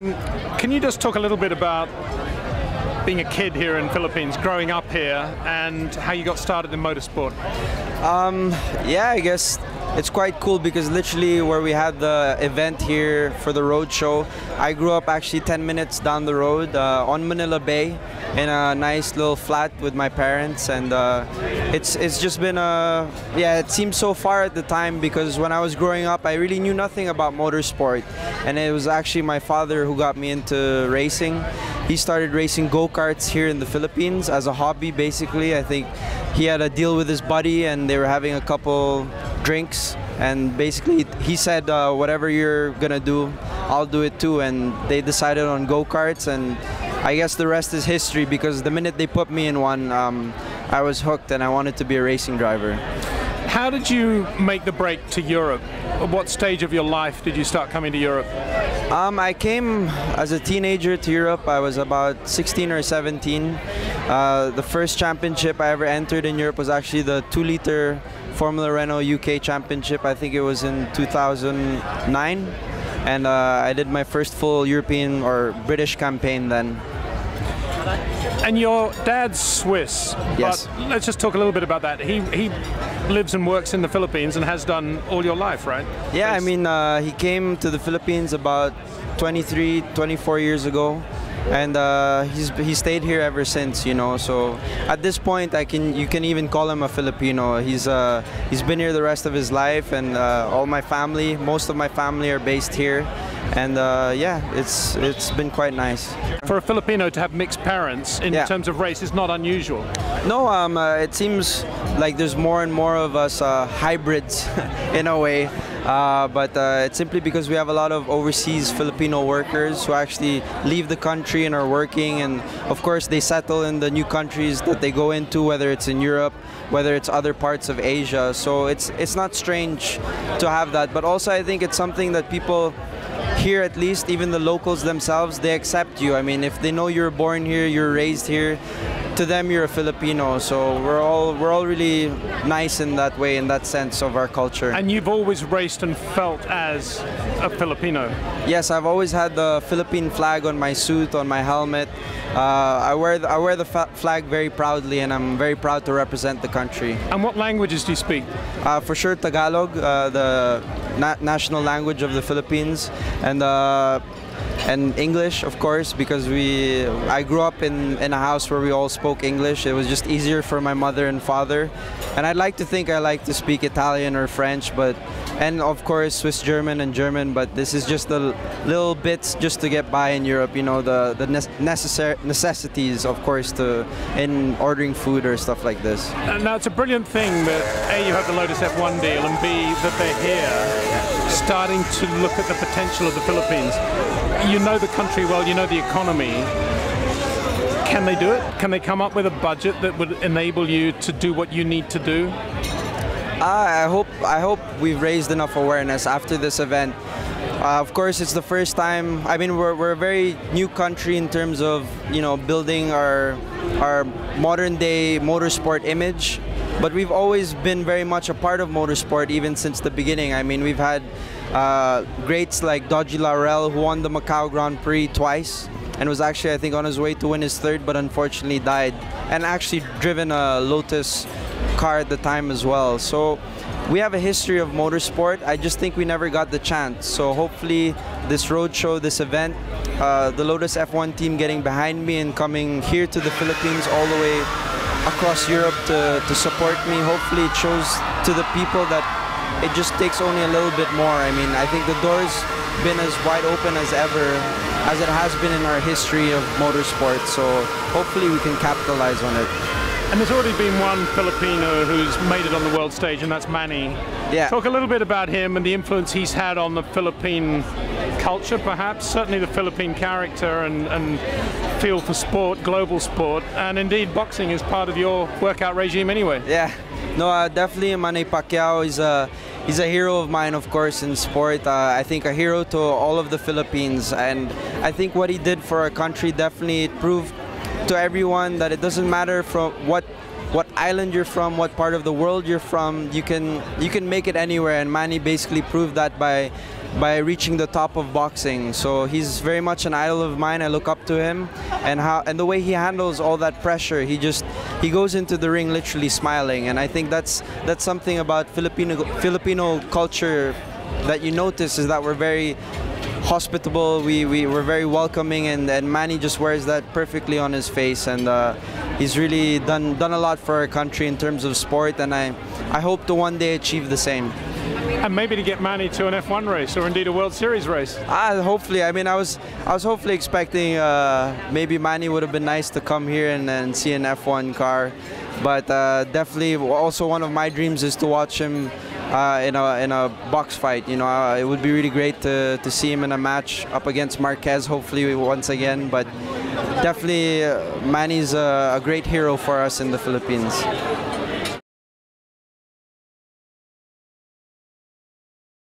Can you just talk a little bit about being a kid here in Philippines, growing up here, and how you got started in motorsport? Yeah, I guess it's quite cool because literally where we had the event here for the road show, I grew up actually 10 minutes down the road on Manila Bay in a nice little flat with my parents, and it's just been yeah, it seems so far at the time because when I was growing up I really knew nothing about motorsport, and it was actually my father who got me into racing. He started racing go-karts here in the Philippines as a hobby, basically. I think he had a deal with his buddy and they were having a couple drinks, and basically he said, whatever you're gonna do, I'll do it too, and they decided on go-karts, and I guess the rest is history because the minute they put me in one, I was hooked and I wanted to be a racing driver. How did you make the break to Europe? At what stage of your life did you start coming to Europe? I came as a teenager to Europe. I was about 16 or 17. The first championship I ever entered in Europe was actually the 2-liter Formula Renault UK Championship. I think it was in 2009. And I did my first full European or British campaign then. And your dad's Swiss. Yes. But let's just talk a little bit about that. He lives and works in the Philippines and has done all your life, right? Yeah, I mean, he came to the Philippines about 23, 24 years ago, and he stayed here ever since, you know. So at this point, you can even call him a Filipino. He's been here the rest of his life, and all my family, most of my family are based here. And yeah, it's been quite nice. For a Filipino to have mixed parents in terms of race is not unusual. No, it seems like there's more and more of us hybrids in a way. But it's simply because we have a lot of overseas Filipino workers who actually leave the country and are working, and of course they settle in the new countries that they go into, whether it's in Europe, whether it's other parts of Asia. So it's not strange to have that, but also I think it's something that people here, at least, even the locals themselves, they accept you. I mean, if they know you're born here, you're raised here, to them you're a Filipino. So we're all really nice in that way, in that sense of our culture. And you've always raced and felt as a Filipino? Yes, I've always had the Philippine flag on my suit, on my helmet. I wear the flag very proudly, and I'm very proud to represent the country. And what languages do you speak? For sure, Tagalog, the national language of the Philippines, and English, of course, because I grew up in a house where we all spoke English. It was just easier for my mother and father. And I'd like to think I like to speak Italian or French, and of course Swiss German and German, but this is just the little bits just to get by in Europe, you know, the necessities, of course, in ordering food or stuff like this. And now it's a brilliant thing that A, you have the Lotus F1 deal, and B, that they're here starting to look at the potential of the Philippines. You know the country well, you know the economy. Can they do it? Can they come up with a budget that would enable you to do what you need to do? I hope we've raised enough awareness after this event. Of course, it's the first time. I mean, we're a very new country in terms of, you know, building our modern-day motorsport image. But we've always been very much a part of motorsport, even since the beginning. I mean, we've had greats like Dodgy Laurel, who won the Macau Grand Prix twice, and was actually, I think, on his way to win his third, but unfortunately died. And actually driven a Lotus car at the time as well. So we have a history of motorsport. I just think we never got the chance. So hopefully this roadshow, this event, the Lotus F1 team getting behind me and coming here to the Philippines all the way across Europe to support me. Hopefully it shows to the people that it just takes only a little bit more. I mean, I think the door's been as wide open as ever, as it has been in our history of motorsport. So hopefully we can capitalize on it. And there's already been one Filipino who's made it on the world stage, and that's Manny. Yeah. Talk a little bit about him and the influence he's had on the Philippine culture, perhaps, certainly the Philippine character and feel for sport, global sport, and indeed boxing is part of your workout regime anyway. Yeah, no, definitely Manny Pacquiao is he's a hero of mine, of course, in sport. I think a hero to all of the Philippines, and I think what he did for our country definitely proved to everyone that it doesn't matter from what island you're from, what part of the world you're from, you can make it anywhere. And Manny basically proved that by by reaching the top of boxing. So he's very much an idol of mine. I look up to him, and the way he handles all that pressure. He goes into the ring literally smiling, and I think that's something about Filipino culture that you notice, is that we're very hospitable. We're very welcoming, and Manny just wears that perfectly on his face, and he's really done a lot for our country in terms of sport, and I hope to one day achieve the same. And maybe to get Manny to an F1 race, or indeed a World Series race. Hopefully. I mean, I was hopefully expecting maybe Manny would have been nice to come here and see an F1 car, but definitely also one of my dreams is to watch him in a box fight. You know, it would be really great to see him in a match up against Marquez, hopefully once again. But definitely, Manny's a great hero for us in the Philippines.